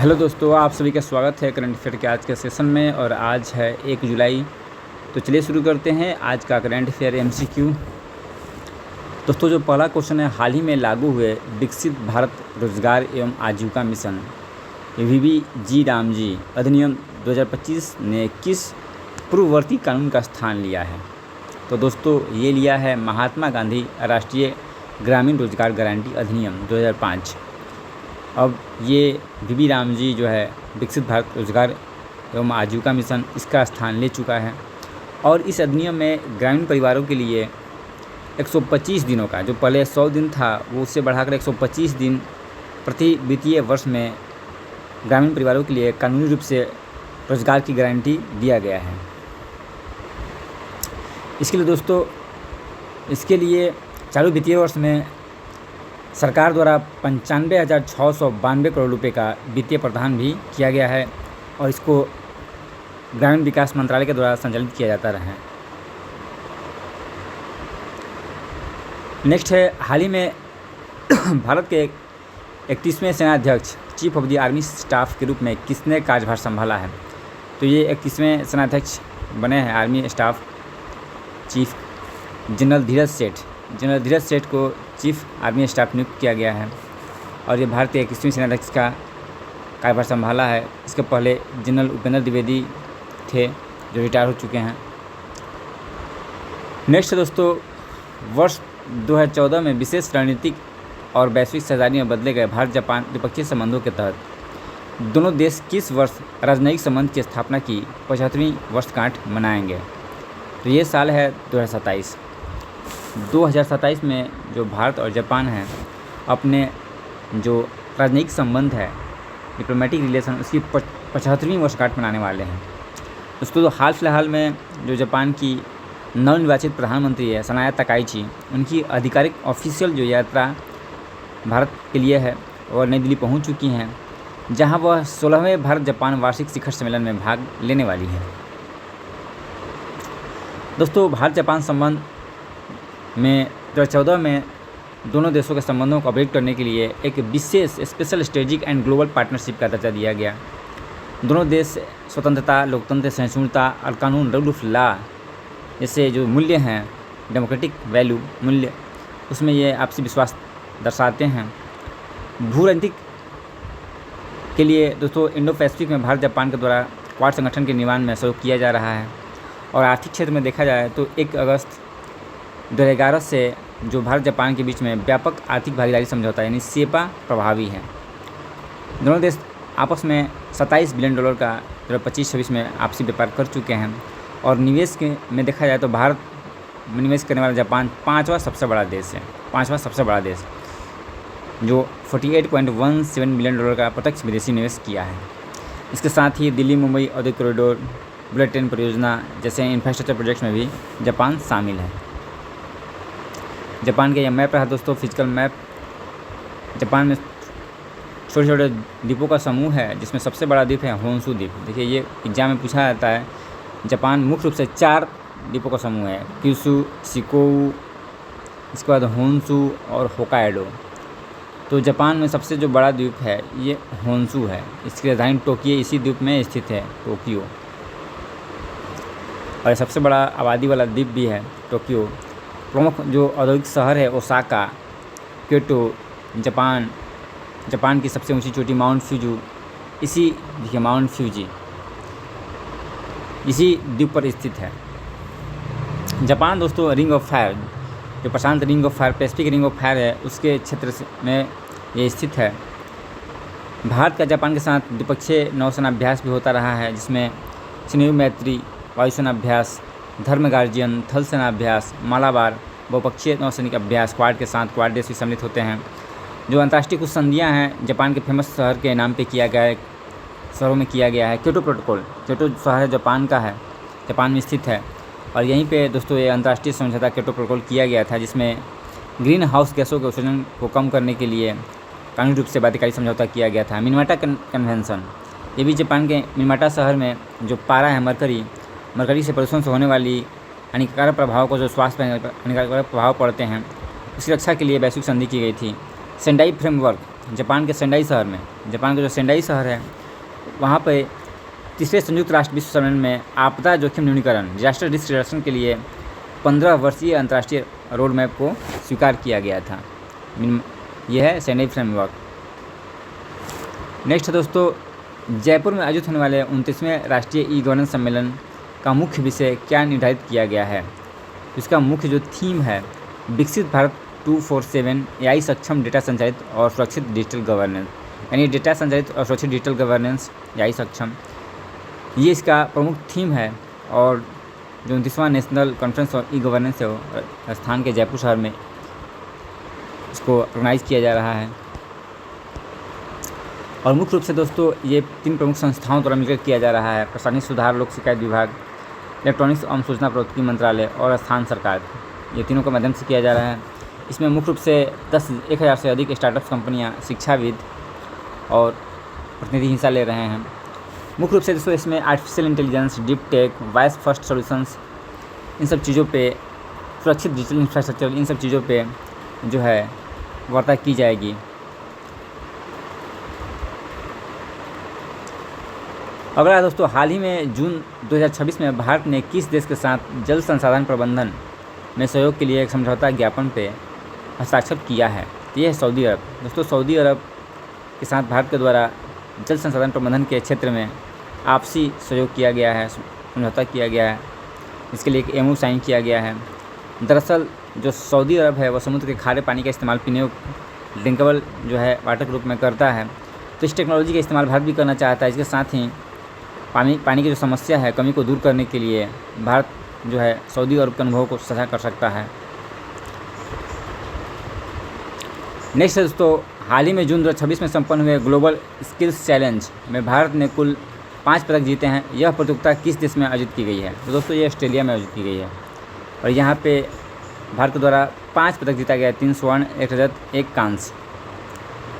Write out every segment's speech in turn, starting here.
Hello दोस्तों, आप सभी का स्वागत है करंट अफेयर के आज के सेशन में। और आज है 1 जुलाई। तो चलिए शुरू करते हैं आज का करंट अफेयर MCQ। दोस्तों, जो पहला क्वेश्चन है, हाल ही में लागू हुए विकसित भारत रोजगार एवं आजीविका मिशन VBG रामजी अधिनियम 2025 ने किस पूर्ववर्ती कानून का स्थान लिया है? तो दोस्तों, ये लिया है महात्मा गांधी राष्ट्रीय ग्रामीण रोजगार गारंटी अधिनियम 2005। अब ये VB रामजी जो है विकसित भारत रोजगार एवं आजीविका मिशन, इसका स्थान ले चुका है। और इस अधिनियम में ग्रामीण परिवारों के लिए 125 दिनों का, जो पहले 100 दिन था, वो उससे बढ़ाकर 125 दिन प्रति वित्तीय वर्ष में ग्रामीण परिवारों के लिए कानूनी रूप से रोजगार की गारंटी दिया गया है। इसके लिए दोस्तों, इसके लिए चालू वित्तीय वर्ष में सरकार द्वारा 95,692 करोड़ रुपए का वित्तीय प्रावधान भी किया गया है और इसको ग्रामीण विकास मंत्रालय के द्वारा संचालित किया जाता रहा है। नेक्स्ट है, हाल ही में भारत के 31वें सेनाध्यक्ष chief of the army staff के रूप में किसने कार्यभार संभाला है? तो ये 31वें सेनाध्यक्ष बने हैं आर्मी स्टाफ चीफ जनरल धीरज सेठ को चीफ आर्मी स्टाफ नियुक्त किया गया है और ये भारत के 21वें सेनाध्यक्ष का कार्यभार संभाला है। इसके पहले जनरल उपेंद्र द्विवेदी थे जो रिटायर हो चुके हैं। नेक्स्ट दोस्तों, वर्ष 2014 में विशेष रणनीतिक और वैश्विक साझेदारी में बदले गए भारत जापान द्विपक्षीय संबंधों के तहत दोनों देश किस वर्ष राजनयिक संबंध की स्थापना की 75वीं वर्षगांठ मनाएंगे? तो ये साल है 2027। 2027 में जो भारत और जापान है, अपने जो राजनयिक संबंध है, डिप्लोमेटिक रिलेशन, उसकी 75वीं वर्षगांठ मनाने वाले हैं। उसको तो हाल फिलहाल में जो जापान की नवनिर्वाचित प्रधानमंत्री है सनाया तकाइची, उनकी आधिकारिक ऑफिशियल जो यात्रा भारत के लिए है और नई दिल्ली पहुंच चुकी हैं, जहां वह 16वें भारत जापान वार्षिक शिखर सम्मेलन में भाग लेने वाली है। दोस्तों, भारत जापान संबंध में 2014 में दोनों देशों के संबंधों को अपडेट करने के लिए एक विशेष special strategic and global partnership का दर्जा दिया गया। दोनों देश स्वतंत्रता, लोकतंत्र, सहिष्णुता और कानून, रूल ऑफ लॉ जैसे जो मूल्य हैं, डेमोक्रेटिक वैल्यू मूल्य, उसमें ये आपसी विश्वास दर्शाते हैं। भू राजनीतिक के लिए दोस्तों, इंडो पैसिफिक में भारत जापान के द्वारा क्वाड संगठन के निर्माण में सहयोग किया जा रहा है। और आर्थिक क्षेत्र में देखा जाए तो 1 अगस्त 2011 से जो भारत जापान के बीच में व्यापक आर्थिक भागीदारी समझौता यानी सेपा प्रभावी है। दोनों देश आपस में $27 बिलियन का 2025-26 में आपसी व्यापार कर चुके हैं। और निवेश के में देखा जाए तो भारत में निवेश करने वाला जापान 5वां सबसे बड़ा देश है, 5वां सबसे बड़ा देश, जो $48.17 बिलियन का प्रत्यक्ष विदेशी निवेश किया है। इसके साथ ही दिल्ली मुंबई औद्योगिक कॉरिडोर, बुलेट ट्रेन परियोजना जैसे इंफ्रास्ट्रक्चर प्रोजेक्ट्स में भी जापान शामिल है। जापान के यह मैप रहा दोस्तों, फिजिकल मैप। जापान में छोटे छोटे द्वीपों का समूह है, जिसमें सबसे बड़ा द्वीप है होन्शु द्वीप। देखिए, ये एग्जाम में पूछा जाता है। जापान मुख्य रूप से 4 द्वीपों का समूह है, क्यूशु, शिकोऊ, इसके बाद होन्शु और होकाइडो। तो जापान में सबसे जो बड़ा द्वीप है ये होन्शु है। इसकी राजधानी टोक्यो इसी द्वीप में स्थित है, टोक्यो। और सबसे बड़ा आबादी वाला द्वीप भी है टोक्यो। प्रमुख जो औद्योगिक शहर है ओसाका, क्योटो, जापान की सबसे ऊंची चोटी माउंट फ्यूजी, देखिए माउंट फ्यूजी इसी द्वीप पर स्थित है। जापान दोस्तों रिंग ऑफ फायर, जो प्रशांत ring of fire, Pacific ring of fire है, उसके क्षेत्र में ये स्थित है। भारत का जापान के साथ द्विपक्षीय नौसेना अभ्यास भी होता रहा है, जिसमें स्नेह मैत्री वायुसेना अभ्यास, धर्म गार्जियन थल सेना अभ्यास, मालाबार बहुपक्षीय नौसैनिक अभ्यास, क्वाड के साथ क्वाड देश भी सम्मिलित होते हैं। जो अंतर्राष्ट्रीय कुछ संधियां हैं जापान के फेमस शहर के नाम पे किया गया है, शहरों में किया गया है। क्योटो प्रोटोकॉल, क्योटो शहर जापान का है, जापान में स्थित है। और यहीं पे दोस्तों ये अंतर्राष्ट्रीय समझौता क्योटो प्रोटोकॉल किया गया था, जिसमें ग्रीन हाउस गैसों के उत्सर्जन को कम करने के लिए कानूनी रूप से बाध्यकारी समझौता किया गया था। मिनमाटा कन्वेंशन, ये भी जापान के मिनमाटा शहर में जो पारा है मरकरी से प्रदूषण से होने वाली हानिकारक प्रभाव को, जो स्वास्थ्य पर हानिकारक प्रभाव पड़ते हैं, उसकी रक्षा के लिए वैश्विक संधि की गई थी। सेंडाई फ्रेमवर्क जापान के सेंडाई शहर में, जापान का जो सेंडाई शहर है वहाँ पे तीसरे संयुक्त राष्ट्र विश्व सम्मेलन में आपदा जोखिम न्यूनीकरण डिजास्टर रिस्क रिडक्शन के लिए 15 वर्षीय अंतर्राष्ट्रीय रोड मैप को स्वीकार किया गया था। यह है सेंडाई फ्रेमवर्क। नेक्स्ट है दोस्तों, जयपुर में आयोजित होने वाले 29वें राष्ट्रीय ई गवर्नेंस सम्मेलन का मुख्य विषय क्या निर्धारित किया गया है। इसका मुख्य जो थीम है विकसित भारत 247 AI सक्षम डेटा संचालित और सुरक्षित डिजिटल गवर्नेंस, यानी डेटा संचालित और सुरक्षित डिजिटल गवर्नेंस AI सक्षम, ये इसका प्रमुख थीम है। और जो 29वां national conference of e governance है वो राजस्थान के जयपुर शहर में इसको ऑर्गेनाइज किया जा रहा है। और मुख्य रूप से दोस्तों ये 3 प्रमुख संस्थाओं द्वारा मिलकर किया जा रहा है। प्रशासनिक सुधार, लोक शिकायत विभाग, इलेक्ट्रॉनिक्स एवं सूचना प्रौद्योगिकी मंत्रालय और स्थान सरकार, ये तीनों के माध्यम से किया जा रहा है। इसमें मुख्य रूप से 10,000 से अधिक स्टार्टअप्स कंपनियां, शिक्षाविद और प्रतिनिधि हिस्सा ले रहे हैं। मुख्य रूप से दोस्तों इसमें artificial intelligence, deep tech, voice first solutions, इन सब चीज़ों पे, सुरक्षित डिजिटल इंफ्रास्ट्रक्चर, इन सब चीज़ों पे जो है वार्ता की जाएगी। अगला दोस्तों, हाल ही में जून 2026 में भारत ने किस देश के साथ जल संसाधन प्रबंधन में सहयोग के लिए एक समझौता ज्ञापन पे हस्ताक्षर किया है। तो ये है सऊदी अरब। दोस्तों सऊदी अरब के साथ भारत के द्वारा जल संसाधन प्रबंधन के क्षेत्र में आपसी सहयोग किया गया है, समझौता किया गया है। इसके लिए एक MOU साइन किया गया है। दरअसल जो सऊदी अरब है वह समुद्र के खारे पानी का इस्तेमाल पीने योग्य ड्रिंकेबल जो है वाटर के रूप में करता है। तो इस टेक्नोलॉजी का इस्तेमाल भारत भी करना चाहता है। इसके साथ ही पानी की जो समस्या है, कमी को दूर करने के लिए भारत जो है सऊदी अरब के अनुभव को साझा कर सकता है। नेक्स्ट है दोस्तों, हाल ही में जून 2026 में संपन्न हुए ग्लोबल स्किल्स चैलेंज में भारत ने कुल 5 पदक जीते हैं। यह प्रतियोगिता किस देश में आयोजित की गई है। तो दोस्तों ये ऑस्ट्रेलिया में आयोजित की गई है। और यहाँ पे भारत के द्वारा 5 पदक जीता गया, 3 स्वर्ण, 1 रजत, 1 कांस्य।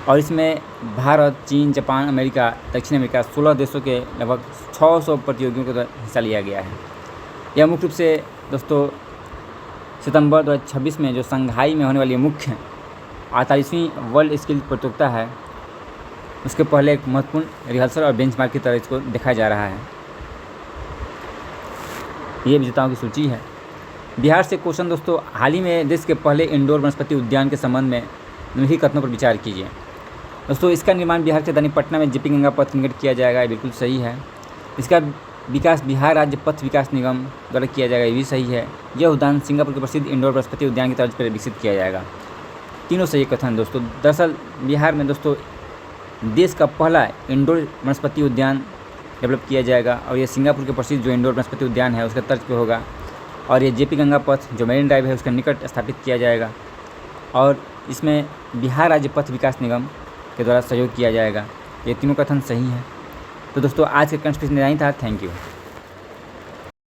और इसमें भारत, चीन, जापान, अमेरिका, दक्षिण अमेरिका 16 देशों के लगभग 600 प्रतियोगियों का हिस्सा लिया गया है। यह मुख्य रूप से दोस्तों सितंबर 2026 में जो शंघाई में होने वाली मुख्य 48वीं वर्ल्ड स्किल प्रतियोगिता है उसके पहले एक महत्वपूर्ण रिहर्सल और बेंचमार्क की तरह इसको देखा जा रहा है। ये विजेताओं की सूची है। बिहार से क्वेश्चन दोस्तों, हाल ही में देश के पहले इंडोर वनस्पति उद्यान के संबंध में निम्नलिखित कथनों पर विचार कीजिए। दोस्तों इसका निर्माण बिहार के राजधानी पटना में जेपी गंगा पथ निकट किया जाएगा, ये बिल्कुल सही है। इसका विकास बिहार राज्य पथ विकास निगम द्वारा किया जाएगा, ये भी सही है। यह उद्यान सिंगापुर के प्रसिद्ध इंडोर वनस्पति उद्यान की तर्ज पर विकसित किया जाएगा। तीनों सही कथन दोस्तों। दरअसल बिहार में दोस्तों देश का पहला इंडोर वनस्पति उद्यान डेवलप किया जाएगा और ये सिंगापुर के प्रसिद्ध जो इंडोर वनस्पति उद्यान है उसके तर्ज पे होगा। और ये जेपी गंगा पथ जो मेरिन ड्राइव है उसके निकट स्थापित किया जाएगा और इसमें बिहार राज्य पथ विकास निगम के द्वारा सहयोग किया जाएगा। ये तीनों कथन सही हैं। तो दोस्तों आज के कंस्पिरेसी में यही था। Thank you.